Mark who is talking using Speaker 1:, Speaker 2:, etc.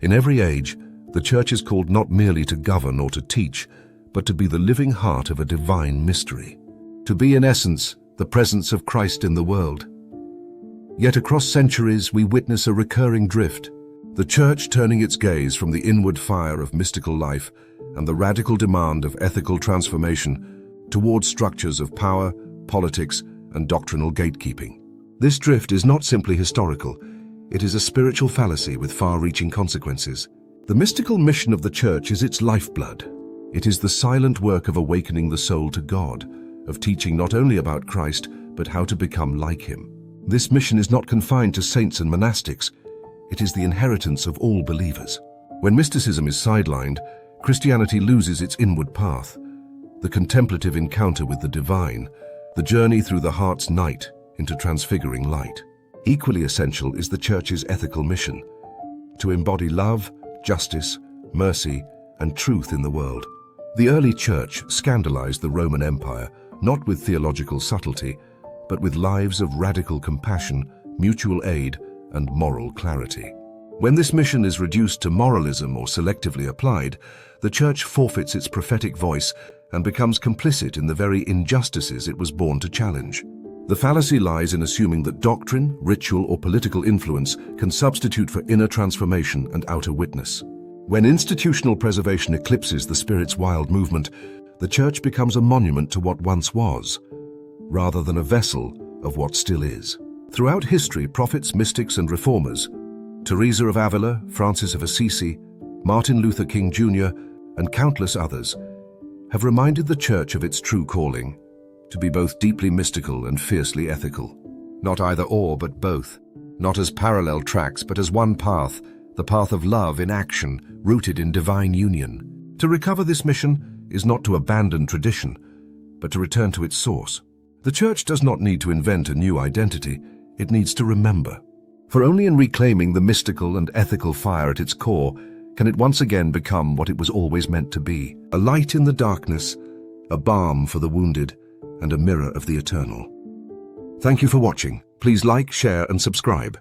Speaker 1: In every age, the Church is called not merely to govern or to teach, but to be the living heart of a divine mystery. To be, in essence, the presence of Christ in the world. Yet across centuries, we witness a recurring drift, the Church turning its gaze from the inward fire of mystical life and the radical demand of ethical transformation towards structures of power, politics, and doctrinal gatekeeping. This drift is not simply historical, it is a spiritual fallacy with far-reaching consequences. The mystical mission of the Church is its lifeblood. It is the silent work of awakening the soul to God, of teaching not only about Christ, but how to become like Him. This mission is not confined to saints and monastics. It is the inheritance of all believers. When mysticism is sidelined, Christianity loses its inward path, the contemplative encounter with the divine, the journey through the heart's night into transfiguring light. Equally essential is the Church's ethical mission, to embody love, justice, mercy, and truth in the world. The early Church scandalized the Roman Empire, not with theological subtlety, but with lives of radical compassion, mutual aid, and moral clarity. When this mission is reduced to moralism or selectively applied, the Church forfeits its prophetic voice and becomes complicit in the very injustices it was born to challenge. The fallacy lies in assuming that doctrine, ritual, or political influence can substitute for inner transformation and outer witness. When institutional preservation eclipses the Spirit's wild movement, the Church becomes a monument to what once was, rather than a vessel of what still is. Throughout history, prophets, mystics, and reformers, Teresa of Avila, Francis of Assisi, Martin Luther King Jr., and countless others, have reminded the Church of its true calling, to be both deeply mystical and fiercely ethical. Not either or, but both. Not as parallel tracks, but as one path, the path of love in action, rooted in divine union. To recover this mission is not to abandon tradition, but to return to its source. The Church does not need to invent a new identity, it needs to remember. For only in reclaiming the mystical and ethical fire at its core can it once again become what it was always meant to be, a light in the darkness, a balm for the wounded, and a mirror of the eternal. Thank you for watching. Please like, share, and subscribe.